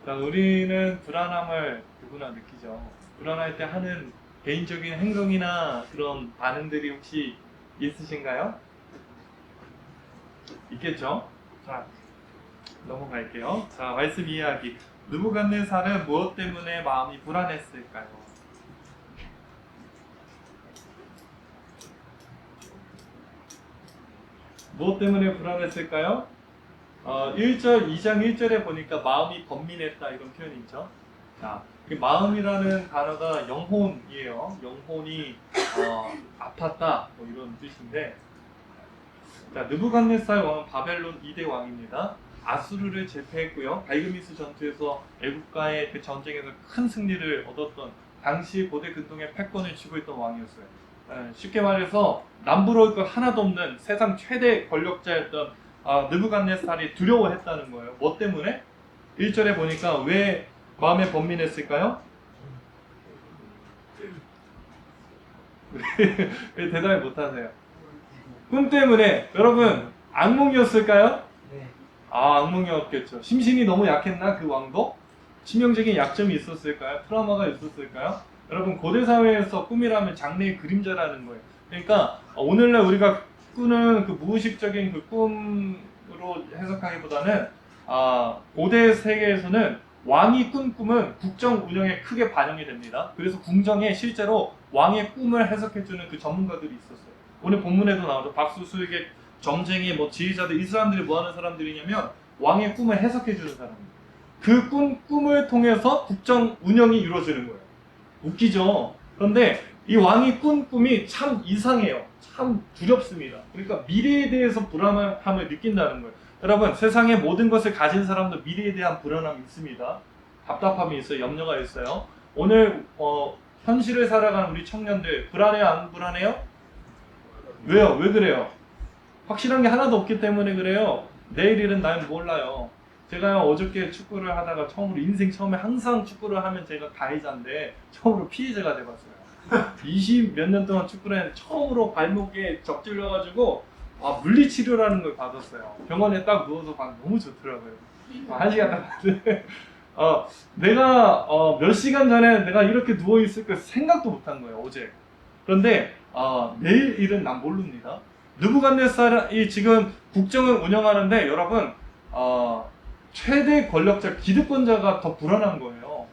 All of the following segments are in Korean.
자, 우리는 불안함을 누구나 느끼죠. 불안할 때 하는 개인적인 행동이나 그런 반응들이 혹시 있으신가요? 있겠죠? 자, 넘어갈게요. 자, 말씀 이해하기. 느부갓네살은 무엇 때문에 마음이 불안했을까요? 무엇 때문에 불안했을까요? 1절, 2장 1절에 보니까 마음이 번민했다 이런 표현이 있죠. 자, 마음이라는 단어가 영혼이에요. 영혼이 아팠다 뭐 이런 뜻인데, 자, 느부갓네살 왕은 바벨론 2대 왕입니다. 아수르를 제패했고요. 발그미스 전투에서 애국과의 그 전쟁에서 큰 승리를 얻었던 당시 고대 근동의 패권을 쥐고 있던 왕이었어요. 쉽게 말해서 남부러울 것 하나도 없는 세상 최대 권력자였던 느부갓네살이 두려워했다는 거예요. 뭐 때문에? 1절에 보니까 왜 마음에 번민했을까요? 왜 대답을 못하세요? 꿈 때문에. 여러분, 악몽이었을까요? 네. 악몽이었겠죠. 심신이 너무 약했나 그 왕도? 치명적인 약점이 있었을까요? 트라우마가 있었을까요? 여러분, 고대 사회에서 꿈이라면 장래의 그림자라는 거예요. 그러니까 오늘날 우리가 꾸는 그 무의식적인 그 꿈으로 해석하기보다는 고대 세계에서는 왕이 꾼 꿈은 국정 운영에 크게 반영이 됩니다. 그래서 궁정에 실제로 왕의 꿈을 해석해주는 그 전문가들이 있었어요. 오늘 본문에도 나오죠. 박수수에게 점쟁이, 뭐 지휘자들, 이 사람들이 뭐 하는 사람들이냐면 왕의 꿈을 해석해주는 사람입니다. 그 꿈을 통해서 국정 운영이 이루어지는 거예요. 웃기죠? 그런데 이 왕이 꾼 꿈이 참 이상해요. 참 두렵습니다. 그러니까 미래에 대해서 불안함을 느낀다는 거예요. 여러분, 세상의 모든 것을 가진 사람도 미래에 대한 불안함이 있습니다. 답답함이 있어요. 염려가 있어요. 오늘 현실을 살아가는 우리 청년들 불안해요? 안 불안해요? 왜요? 왜 그래요? 확실한 게 하나도 없기 때문에 그래요. 내일 일은 난 몰라요. 제가 어저께 축구를 하다가 인생 처음에 항상 축구를 하면 제가 가해자인데 처음으로 피해자가 돼봤어요. 20 몇 년 동안 축구를 했는데 처음으로 발목에 접질려가지고 물리치료라는 걸 받았어요. 병원에 딱 누워서 봤는데 너무 좋더라고요. 1시간 딱 봤는데 내가 몇 시간 전에 내가 이렇게 누워있을 거 생각도 못한 거예요. 어제. 그런데 내일 일은 난 모릅니다. 느부갓네살이 지금 국정을 운영하는데 여러분 최대 권력자, 기득권자가 더 불안한 거예요.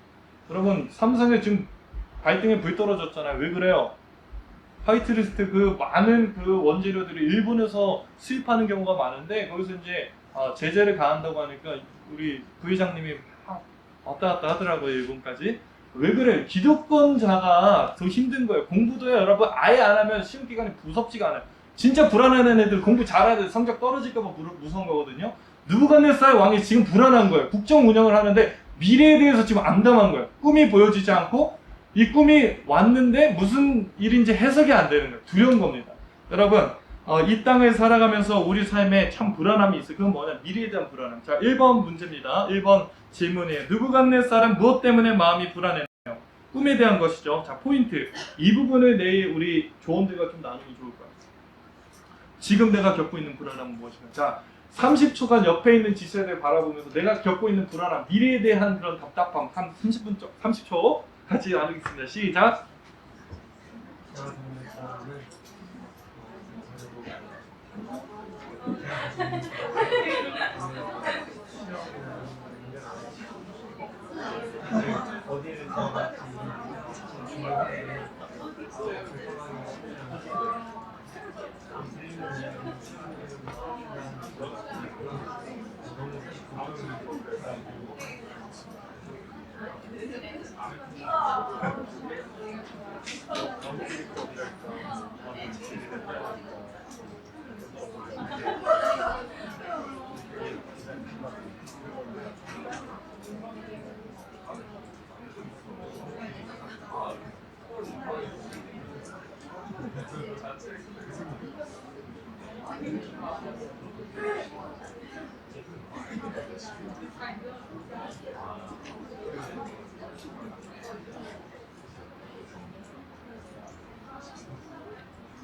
여러분, 삼성에 지금 발등에 불 떨어졌잖아요. 왜 그래요? 화이트리스트 그 많은 그 원재료들이 일본에서 수입하는 경우가 많은데 거기서 이제 제재를 가한다고 하니까 우리 부회장님이 왔다 갔다 하더라고요. 일본까지. 왜 그래요? 기득권자가 더 힘든 거예요. 공부도 해요. 여러분, 아예 안 하면 시험 기간이 무섭지가 않아요. 진짜 불안한 애들 공부 잘해야 돼. 성적 떨어질까봐 무서운 거거든요. 느부갓네살 왕이 지금 불안한 거예요. 국정 운영을 하는데 미래에 대해서 지금 암담한 거예요. 꿈이 보여지지 않고 이 꿈이 왔는데 무슨 일인지 해석이 안 되는 거예요. 두려운 겁니다. 여러분, 이 땅을 살아가면서 우리 삶에 참 불안함이 있어요. 그건 뭐냐? 미래에 대한 불안함. 자, 1번 문제입니다. 1번 질문이에요. 느부갓네살은 무엇 때문에 마음이 불안했나요? 꿈에 대한 것이죠. 자, 포인트. 이 부분을 내일 우리 조원들과 좀 나누면 좋을 것 같아요. 지금 내가 겪고 있는 불안함은 무엇인가? 자, 30초간 옆에 있는 지체를 바라보면서 내가 겪고 있는 불안함, 미래에 대한 그런 답답함, 한 30초 같이 나누겠습니다. 시작! 어디를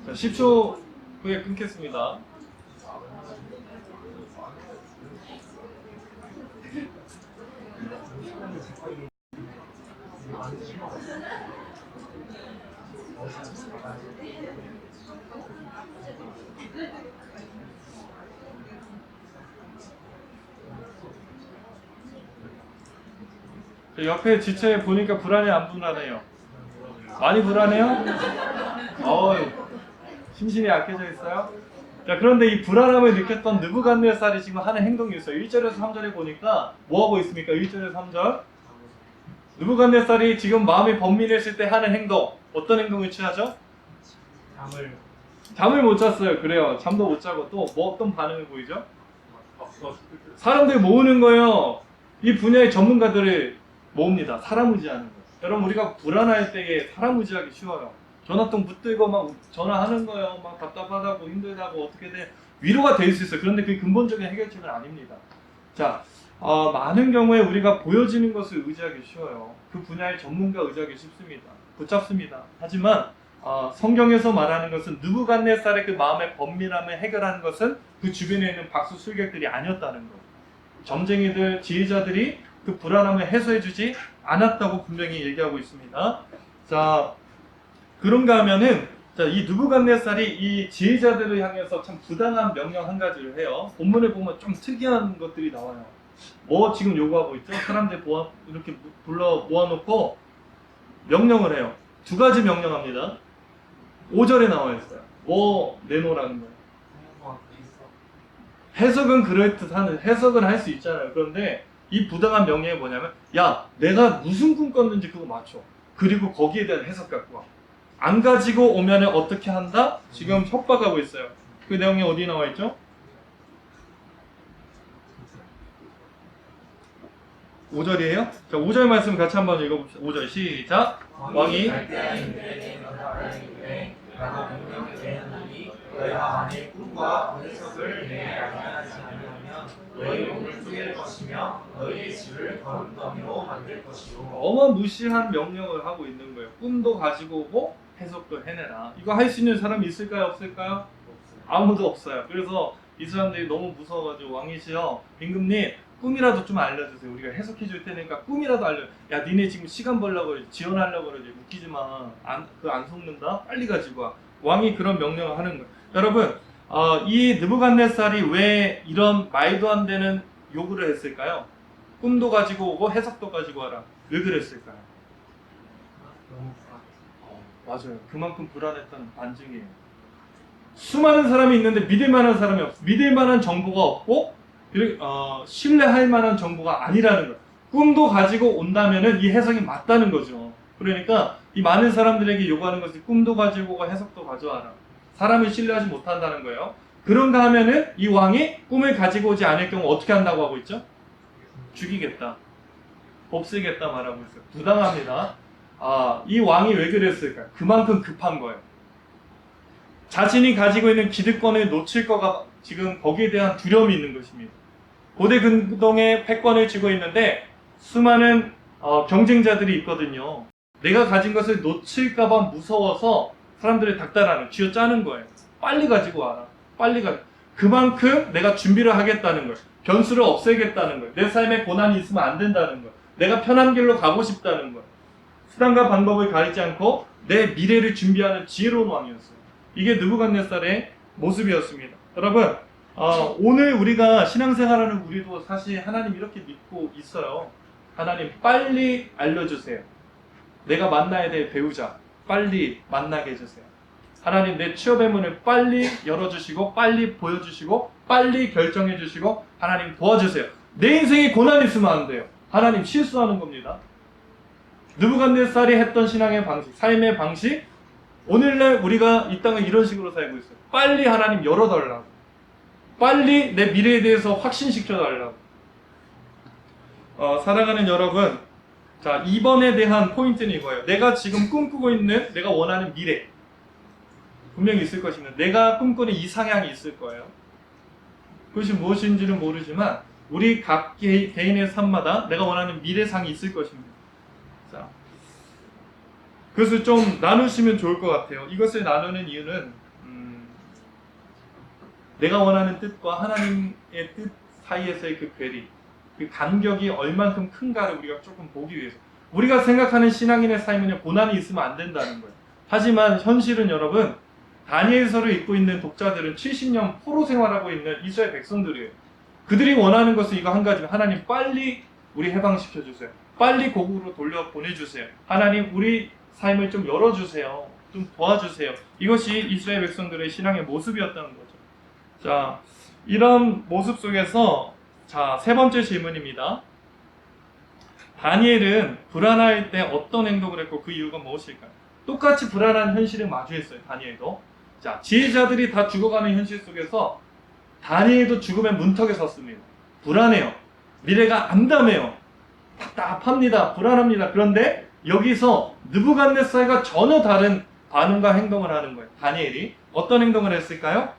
자, 10초 후에 끊겠습니다. 옆에 지체 보니까 불안해 안 불안해요? 많이 불안해요? 심신이 약해져 있어요? 자, 그런데 이 불안함을 느꼈던 느부갓네살이 지금 하는 행동이 있어요. 1절에서 3절에 보니까 뭐 하고 있습니까? 1절에서 3절. 느부갓네살이 지금 마음이 번민했을 때 하는 행동, 어떤 행동을 취하죠? 잠을 못 잤어요. 그래요. 잠도 못 자고 또 뭐 어떤 반응을 보이죠? 사람들 모으는 거예요. 이 분야의 전문가들을 모읍니다. 사람 의지하는 거. 여러분, 우리가 불안할 때에 사람 의지하기 쉬워요. 전화통 붙들고 막 전화하는 거예요. 막 답답하다고 힘들다고 어떻게든 위로가 될 수 있어요. 그런데 그게 근본적인 해결책은 아닙니다. 자, 많은 경우에 우리가 보여지는 것을 의지하기 쉬워요. 그 분야의 전문가 의지하기 쉽습니다. 붙잡습니다. 하지만 성경에서 말하는 것은 느부갓네살의 그 마음의 번민함을 해결하는 것은 그 주변에 있는 박수 술객들이 아니었다는 거예요. 점쟁이들, 지휘자들이 그 불안함을 해소해주지 않았다고 분명히 얘기하고 있습니다. 자, 그런가 하면은 이 느부갓네살이 이 지휘자들을 향해서 참 부당한 명령 한 가지를 해요. 본문에 보면 좀 특이한 것들이 나와요. 뭐 지금 요구하고 있죠? 사람들 이렇게 불러 모아놓고 명령을 해요. 두 가지 명령합니다. 5절에 나와 있어요. 뭐 내놓으라는 거예요. 해석은 그럴듯한 해석은 할 수 있잖아요. 그런데 이 부당한 명령이 뭐냐면, 야, 내가 무슨 꿈 꿨는지 그거 맞춰. 그리고 거기에 대한 해석 갖고 와. 안 가지고 오면 어떻게 한다? 지금 협박하고 있어요. 그 내용이 어디 나와 있죠? 5절이에요? 자, 5절 말씀 같이 한번 읽어봅시다. 5절 시작. 왕이 너희가 만일 꿈과 해석을 내게 알려하지 않으면 너희 몸을 쪼갤 것이며 너희의 집을 거름더미로 만들 것이요. 어마무시한 명령을 하고 있는 거예요. 꿈도 가지고 오고 해석도 해내라. 이거 할 수 있는 사람이 있을까요? 없을까요? 아무도 없어요. 그래서 이 사람들이 너무 무서워가지고 왕이시여, 임금님 꿈이라도 좀 알려주세요. 우리가 해석해 줄 테니까 꿈이라도 알려. 야, 니네 지금 시간 벌려고 그러지, 지원하려고 그러지, 웃기지 마. 안 속는다? 빨리 가지고 와. 왕이 그런 명령을 하는 거예요. 여러분, 이 느부갓네살이 왜 이런 말도 안 되는 요구를 했을까요? 꿈도 가지고 오고 해석도 가지고 와라. 왜 그랬을까요? 맞아요. 그만큼 불안했다는 반증이에요. 수많은 사람이 있는데 믿을 만한 사람이 없어. 믿을 만한 정보가 없고 신뢰할 만한 정보가 아니라는 거예요. 꿈도 가지고 온다면은 이 해석이 맞다는 거죠. 그러니까 이 많은 사람들에게 요구하는 것이 꿈도 가지고 오고 해석도 가져와라. 사람을 신뢰하지 못한다는 거예요. 그런가 하면은 이 왕이 꿈을 가지고 오지 않을 경우 어떻게 한다고 하고 있죠? 죽이겠다. 없애겠다 말하고 있어요. 부당합니다. 이 왕이 왜 그랬을까요? 그만큼 급한 거예요. 자신이 가지고 있는 기득권을 놓칠 거가 지금 거기에 대한 두려움이 있는 것입니다. 고대 근동에 패권을 쥐고 있는데 수많은 경쟁자들이 있거든요. 내가 가진 것을 놓칠까봐 무서워서 사람들이 닥달하는, 쥐어짜는 거예요. 빨리 가지고 와라. 빨리 가. 그만큼 내가 준비를 하겠다는 거예요. 변수를 없애겠다는 거예요. 내 삶에 고난이 있으면 안 된다는 거예요. 내가 편한 길로 가고 싶다는 거예요. 수단과 방법을 가리지 않고 내 미래를 준비하는 지혜로운 왕이었어요. 이게 느부갓네살의 모습이었습니다. 여러분, 오늘 우리가 신앙생활하는 우리도 사실 하나님 이렇게 믿고 있어요. 하나님 빨리 알려주세요. 내가 만나야 될 배우자 빨리 만나게 해주세요. 하나님 내 취업의 문을 빨리 열어주시고 빨리 보여주시고 빨리 결정해주시고 하나님 도와주세요. 내 인생에 고난이 있으면 안 돼요. 하나님 실수하는 겁니다. 느부갓네살이 했던 신앙의 방식, 삶의 방식, 오늘날 우리가 이 땅을 이런 식으로 살고 있어요. 빨리 하나님 열어달라고. 빨리 내 미래에 대해서 확신시켜달라고. 사랑하는 여러분, 자, 이번에 대한 포인트는 이거예요. 내가 지금 꿈꾸고 있는, 내가 원하는 미래 분명히 있을 것입니다. 내가 꿈꾸는 이상향이 있을 거예요. 그것이 무엇인지는 모르지만 우리 각 개인의 삶마다 내가 원하는 미래상이 있을 것입니다. 자, 그것을 좀 나누시면 좋을 것 같아요. 이것을 나누는 이유는 내가 원하는 뜻과 하나님의 뜻 사이에서의 그 괴리, 그 간격이 얼만큼 큰가를 우리가 조금 보기 위해서. 우리가 생각하는 신앙인의 삶에는 고난이 있으면 안 된다는 거예요. 하지만 현실은 여러분, 다니엘서를 읽고 있는 독자들은 70년 포로 생활하고 있는 이스라엘 백성들이에요. 그들이 원하는 것은 이거 한 가지입니다. 하나님 빨리 우리 해방시켜 주세요. 빨리 고국으로 돌려 보내주세요. 하나님 우리 삶을 좀 열어주세요. 좀 도와주세요. 이것이 이스라엘 백성들의 신앙의 모습이었다는 거죠. 자, 이런 모습 속에서 자, 세 번째 질문입니다. 다니엘은 불안할 때 어떤 행동을 했고 그 이유가 무엇일까요? 똑같이 불안한 현실을 마주했어요. 다니엘도. 자, 지혜자들이 다 죽어가는 현실 속에서 다니엘도 죽음의 문턱에 섰습니다. 불안해요. 미래가 암담해요. 답답합니다. 불안합니다. 그런데 여기서 느부갓네살과 전혀 다른 반응과 행동을 하는 거예요. 다니엘이 어떤 행동을 했을까요?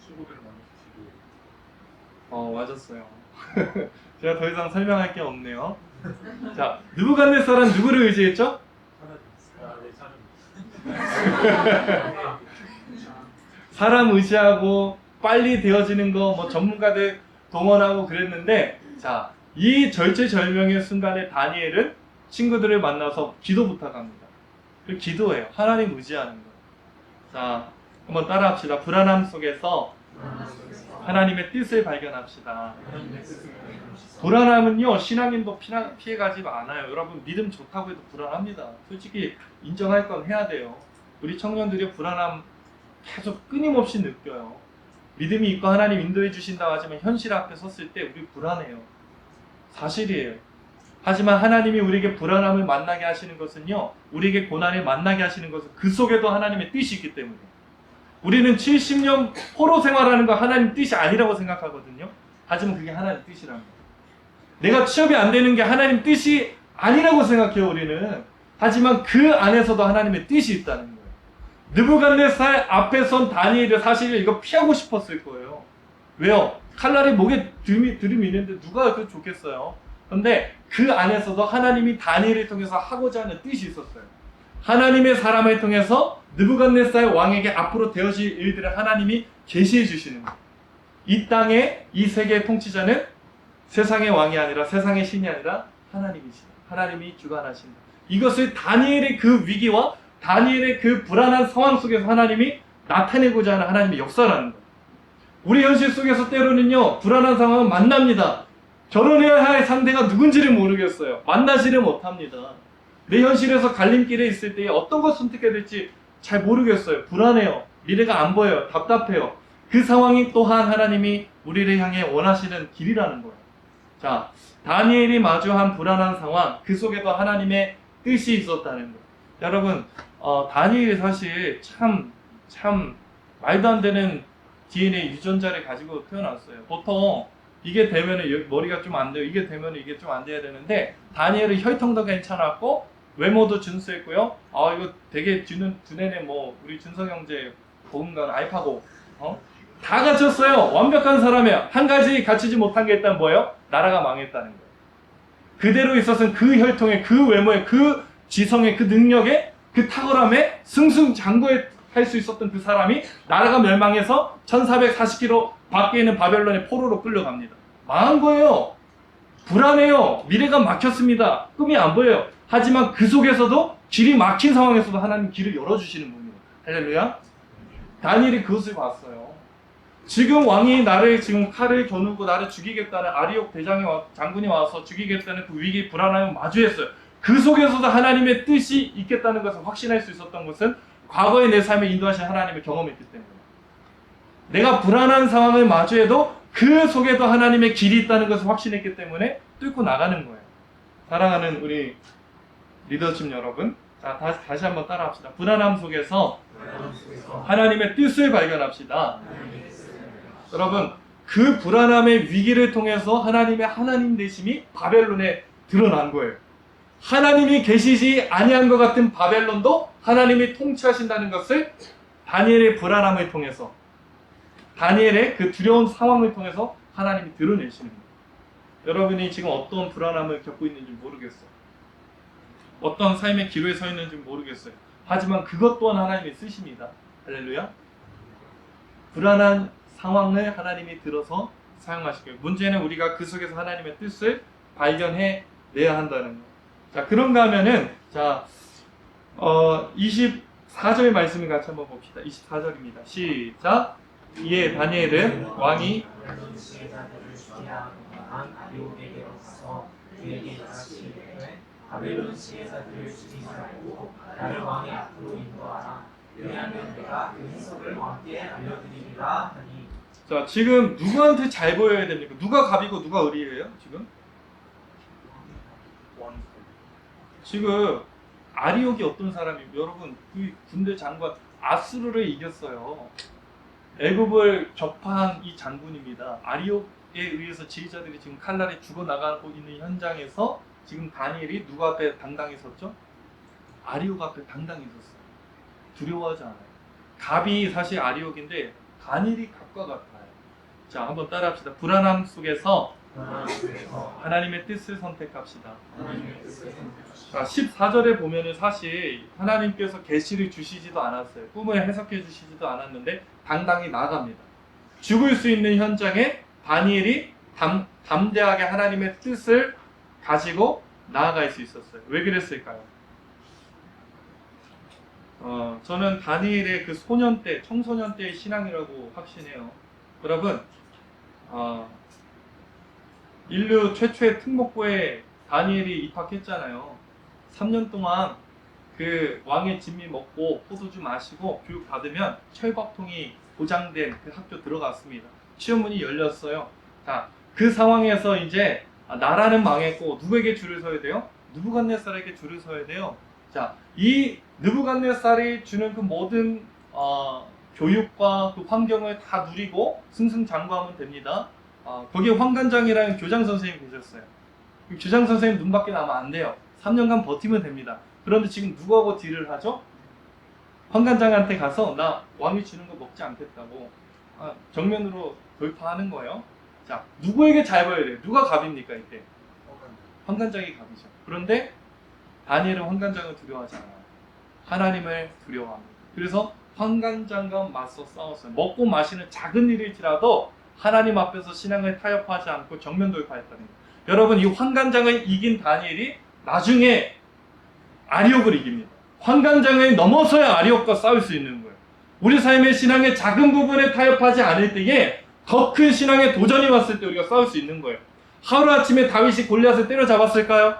친구들을 만나서 맞았어요. 제가 더 이상 설명할 게 없네요. 자, 느부갓네살은 누구를 의지했죠? 사람 의지하고 빨리 되어지는 거 뭐 전문가들 동원하고 그랬는데, 자, 이 절체절명의 순간에 다니엘은 친구들을 만나서 기도 부탁합니다. 그 기도예요. 하나님 의지하는 거. 자, 한번 따라합시다. 불안함 속에서 하나님의 뜻을 발견합시다. 불안함은요, 신앙인도 피해가지 않아요. 여러분, 믿음 좋다고 해도 불안합니다. 솔직히 인정할 건 해야 돼요. 우리 청년들이 불안함 계속 끊임없이 느껴요. 믿음이 있고 하나님 인도해 주신다고 하지만 현실 앞에 섰을 때 우리 불안해요. 사실이에요. 하지만 하나님이 우리에게 불안함을 만나게 하시는 것은요, 우리에게 고난을 만나게 하시는 것은 그 속에도 하나님의 뜻이 있기 때문에. 우리는 70년 포로 생활하는 거 하나님 뜻이 아니라고 생각하거든요. 하지만 그게 하나님 뜻이랍니다. 내가 취업이 안 되는 게 하나님 뜻이 아니라고 생각해요, 우리는. 하지만 그 안에서도 하나님의 뜻이 있다는 거예요. 느부갓네살 앞에 선 다니엘이 사실 이거 피하고 싶었을 거예요. 왜요? 칼날이 목에 들이미는데 누가 그 좋겠어요? 그런데 그 안에서도 하나님이 다니엘을 통해서 하고자 하는 뜻이 있었어요. 하나님의 사람을 통해서 느부갓네살 왕에게 앞으로 되어질 일들을 하나님이 계시해 주시는 거예요. 이 땅에 이 세계의 통치자는 세상의 왕이 아니라 세상의 신이 아니라 하나님이시다. 하나님이 주관하신다. 이것을 다니엘의 그 위기와 다니엘의 그 불안한 상황 속에서 하나님이 나타내고자 하는 하나님의 역사라는 거예요. 우리 현실 속에서 때로는요, 불안한 상황은 만납니다. 결혼해야 할 상대가 누군지를 모르겠어요. 만나지를 못합니다. 내 현실에서 갈림길에 있을 때 어떤 것 선택해야 될지 잘 모르겠어요. 불안해요. 미래가 안 보여요. 답답해요. 그 상황이 또한 하나님이 우리를 향해 원하시는 길이라는 거예요. 자, 다니엘이 마주한 불안한 상황, 그 속에도 하나님의 뜻이 있었다는 거예요. 여러분, 다니엘이 사실 참 말도 안 되는 DNA 유전자를 가지고 태어났어요. 보통 이게 되면은 머리가 좀 안 돼요. 이게 되면은 이게 좀 안 돼야 되는데, 다니엘은 혈통도 괜찮았고 외모도 준수했고요. 이거 되게 두뇌네 뭐 우리 준성 형제 보험관 알파고 다 갖췄어요. 완벽한 사람이야. 한 가지 갖추지 못한 게 있다면 뭐예요? 나라가 망했다는 거예요. 그대로 있었은 그 혈통에, 그 외모에, 그 지성에, 그 능력에, 그 탁월함에 승승장구할 수 있었던 그 사람이 나라가 멸망해서 1440km 밖에 있는 바벨론의 포로로 끌려갑니다. 망한 거예요. 불안해요. 미래가 막혔습니다. 꿈이 안 보여요. 하지만 그 속에서도 길이 막힌 상황에서도 하나님 길을 열어주시는 분이에요. 할렐루야. 다니엘이 그것을 봤어요. 지금 왕이 나를 지금 칼을 겨누고 나를 죽이겠다는 아리옥 장군이 와서 죽이겠다는 그 위기 불안함을 마주했어요. 그 속에서도 하나님의 뜻이 있겠다는 것을 확신할 수 있었던 것은 과거의 내 삶에 인도하신 하나님을 경험했기 때문에. 내가 불안한 상황을 마주해도 그 속에도 하나님의 길이 있다는 것을 확신했기 때문에 뚫고 나가는 거예요. 사랑하는 우리 리더십 여러분, 자, 다시 한번 따라합시다. 불안함 속에서 하나님의 뜻을 발견합시다. 여러분, 그 불안함의 위기를 통해서 하나님의 하나님 되심이 바벨론에 드러난 거예요. 하나님이 계시지 아니한 것 같은 바벨론도 하나님이 통치하신다는 것을 다니엘의 불안함을 통해서, 다니엘의 그 두려운 상황을 통해서 하나님이 드러내시는 거예요. 여러분이 지금 어떤 불안함을 겪고 있는지 모르겠어요. 어떤 삶의 기로에 서 있는지 모르겠어요. 하지만 그것 또한 하나님이 쓰십니다. 할렐루야. 불안한 상황을 하나님이 들어서 사용하실 거예요. 문제는 우리가 그 속에서 하나님의 뜻을 발견해 내야 한다는 거예요. 자, 그런가 하면은, 자, 24절 말씀을 같이 한번 봅시다. 24절입니다. 시작. 이에 다니엘은 왕이 왕 아리옥에게로 가서 그에게 말하시되 바벨론 지혜자들을 죽이지 말고 나를 왕의 앞으로 인도하라. 왜냐하면 내가 그 해석을 왕께 알려드리리라 하니. 자, 지금 누구한테 잘 보여야 됩니까? 누가 갑이고 누가 을이에요? 지금? 지금 아리옥이 어떤 사람이에요? 여러분, 그 군대 장관 아수르를 이겼어요. 애굽을 격파한 이 장군입니다. 아리옥에 의해서 지휘자들이 지금 칼날에 죽어나가고 있는 현장에서 지금 다니엘이 누구 앞에 당당히 섰죠? 아리옥 앞에 당당히 섰어요. 두려워하지 않아요. 갑이 사실 아리옥인데 다니엘이 갑과 같아요. 자, 한번 따라합시다. 불안함 속에서 하나님의 뜻을 선택합시다. 자, 14절에 보면은 사실 하나님께서 계시를 주시지도 않았어요. 꿈을 해석해 주시지도 않았는데 당당히 나아갑니다. 죽을 수 있는 현장에 다니엘이 담대하게 하나님의 뜻을 가지고 나아갈 수 있었어요. 왜 그랬을까요? 저는 다니엘의 그 소년 때, 청소년 때의 신앙이라고 확신해요. 여러분, 인류 최초의 특목고에 다니엘이 입학했잖아요. 3년 동안 그 왕의 진미 먹고 포도주 마시고 교육 받으면 철밥통이 보장된 그 학교 들어갔습니다. 시험문이 열렸어요. 자, 그 상황에서 이제 나라는 망했고 누구에게 줄을 서야 돼요? 느부갓네살에게 줄을 서야 돼요. 자, 이 느부갓네살이 주는 그 모든 교육과 그 환경을 다 누리고 승승장구하면 됩니다. 거기에 황관장이라는 교장 선생님이 계셨어요. 그 교장 선생님 눈밖에 나면 안 돼요. 3년간 버티면 됩니다. 그런데 지금 누구하고 딜을 하죠? 황관장한테 가서 나 왕이 주는 거 먹지 않겠다고 정면으로 돌파하는 거예요. 자, 누구에게 잘 보여야 돼요? 누가 갑입니까 이때? 황관장이 갑이죠. 그런데 다니엘은 황관장을 두려워하지 않아요. 하나님을 두려워합니다. 그래서 황관장과 맞서 싸웠어요. 먹고 마시는 작은 일일지라도 하나님 앞에서 신앙을 타협하지 않고 정면 돌파했다는 거예요. 여러분, 이 황관장을 이긴 다니엘이 나중에 아리옥을 이깁니다. 황관장을 넘어서야 아리옥과 싸울 수 있는 거예요. 우리 삶의 신앙의 작은 부분에 타협하지 않을 때에 더 큰 신앙의 도전이 왔을 때 우리가 싸울 수 있는 거예요. 하루아침에 다윗이 골리앗을 때려잡았을까요?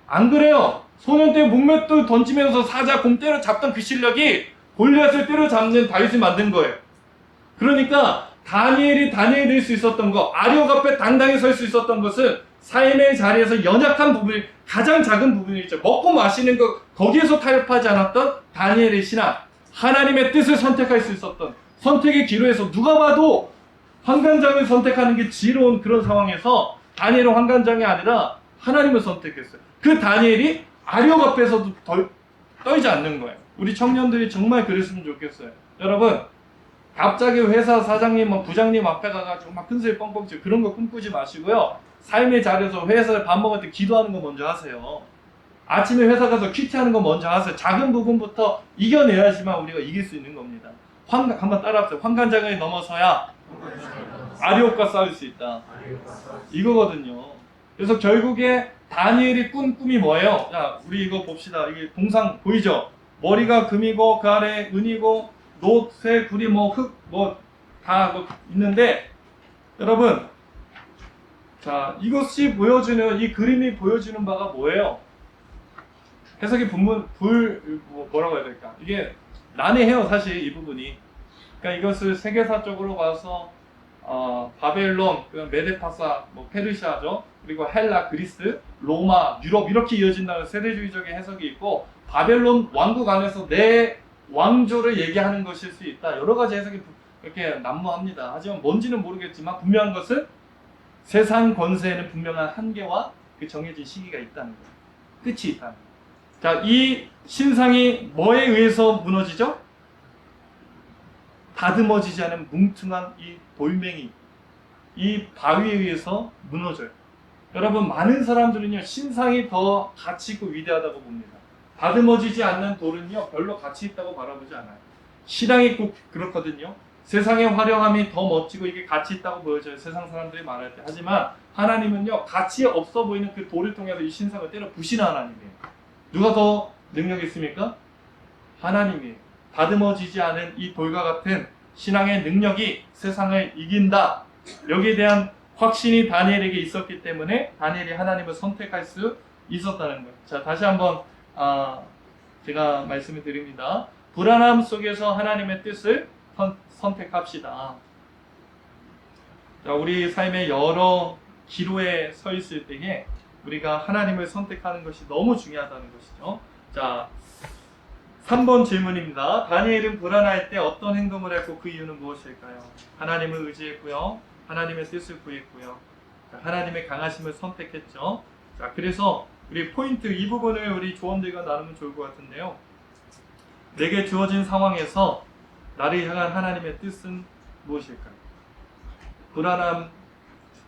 안 그래요. 소년 때 문맷돌 던지면서 사자 곰 때려잡던 그 실력이 골리앗을 때려잡는 다윗을 만든 거예요. 그러니까 다니엘이 다니엘이 될 수 있었던 거, 아리옥 앞에 당당히 설 수 있었던 것은 삶의 자리에서 연약한 부분이 가장 작은 부분이죠. 먹고 마시는 것, 거기에서 타협하지 않았던 다니엘의 신앙, 하나님의 뜻을 선택할 수 있었던 선택의 기로에서 누가 봐도 황관장을 선택하는 게 지혜로운 그런 상황에서 다니엘은 황관장이 아니라 하나님을 선택했어요. 그 다니엘이 아리옥 앞에서도 떨지 않는 거예요. 우리 청년들이 정말 그랬으면 좋겠어요. 여러분, 갑자기 회사 사장님, 부장님 앞에 가가지고 막 큰소리 뻥뻥 치고 그런 거 꿈꾸지 마시고요. 삶의 자리에서 회사에 밥 먹을 때 기도하는 거 먼저 하세요. 아침에 회사 가서 큐티하는 거 먼저 하세요. 작은 부분부터 이겨내야지만 우리가 이길 수 있는 겁니다. 한번 따라합시다. 황관장을 넘어서야 아리옥과 싸울 수 있다. 이거거든요. 그래서 결국에 다니엘이 꾼 꿈이 뭐예요? 자, 우리 이거 봅시다. 이게 동상 보이죠? 머리가 금이고 그 아래 은이고 노, 쇠, 구리, 흙, 다 있는데, 여러분, 자, 이것이 보여주는, 이 그림이 보여주는 바가 뭐예요? 해석의 뭐라고 해야 될까? 이게 난해해요, 사실 이 부분이. 그러니까 이것을 세계사적으로 봐서, 바벨론, 메데파사, 페르시아죠. 그리고 헬라, 그리스, 로마, 유럽 이렇게 이어진다는 세대주의적인 해석이 있고, 바벨론 왕국 안에서 내 왕조를 얘기하는 것일 수 있다. 여러 가지 해석이 이렇게 난무합니다. 하지만 뭔지는 모르겠지만 분명한 것은 세상 권세에는 분명한 한계와 그 정해진 시기가 있다는 거예요. 끝이 있다는 거예요. 자, 이 신상이 뭐에 의해서 무너지죠? 다듬어지지 않은 뭉퉁한 이 돌멩이, 이 바위에 의해서 무너져요. 여러분, 많은 사람들은요, 신상이 더 가치 있고 위대하다고 봅니다. 다듬어지지 않는 돌은요, 별로 가치 있다고 바라보지 않아요. 신앙이 꼭 그렇거든요. 세상의 화려함이 더 멋지고 이게 가치 있다고 보여져요. 세상 사람들이 말할 때. 하지만 하나님은요, 가치 없어 보이는 그 돌을 통해서 이 신상을 때려 부시는 하나님이에요. 누가 더 능력이 있습니까? 하나님이에요. 다듬어지지 않은 이 돌과 같은 신앙의 능력이 세상을 이긴다. 여기에 대한 확신이 다니엘에게 있었기 때문에 다니엘이 하나님을 선택할 수 있었다는 거예요. 자, 다시 한번 제가 말씀을 드립니다. 불안함 속에서 하나님의 뜻을 선택합시다. 자, 우리 삶의 여러 기로에 서 있을 때에 우리가 하나님을 선택하는 것이 너무 중요하다는 것이죠. 자, 3번 질문입니다. 다니엘은 불안할 때 어떤 행동을 했고 그 이유는 무엇일까요? 하나님을 의지했고요. 하나님의 뜻을 구했고요. 자, 하나님의 강하심을 선택했죠. 자, 그래서 우리 포인트 이 부분을 우리 조원들과 나누면 좋을 것 같은데요. 내게 주어진 상황에서 나를 향한 하나님의 뜻은 무엇일까요? 불안함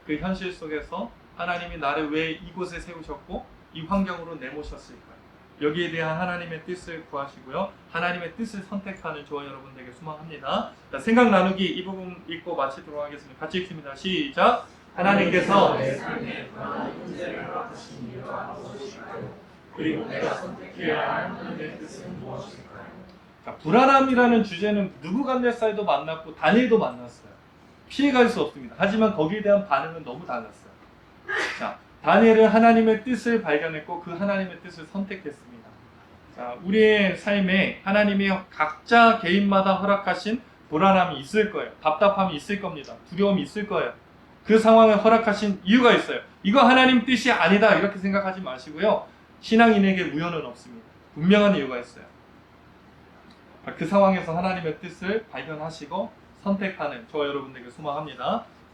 그 현실 속에서 하나님이 나를 왜 이곳에 세우셨고 이 환경으로 내모셨을까요? 여기에 대한 하나님의 뜻을 구하시고요. 하나님의 뜻을 선택하는 저와 여러분들에게 소망합니다. 자, 생각 나누기 이 부분 읽고 마치도록 하겠습니다. 같이 읽습니다. 시작! 하나님께서 내 삶에 불안한 문제를 허락하신 이유가 무엇일까요? 그리고 내가 선택해야 할 하나님의 뜻은 무엇일까요? 자, 불안함이라는 주제는 느부갓네살도 만났고 다니엘도 만났어요. 피해갈 수 없습니다. 하지만 거기에 대한 반응은 너무 달랐어요. 자, 다니엘은 하나님의 뜻을 발견했고 그 하나님의 뜻을 선택했습니다. 자, 우리의 삶에 하나님이 각자 개인마다 허락하신 불안함이 있을 거예요. 답답함이 있을 겁니다. 두려움이 있을 거예요. 그 상황을 허락하신 이유가 있어요. 이거 하나님 뜻이 아니다 이렇게 생각하지 마시고요. 신앙인에게 무효는 없습니다. 분명한 이유가 있어요. 그 상황에서 하나님의 뜻을 발견하시고 선택하는 저와 여러분들에게 소망합니다.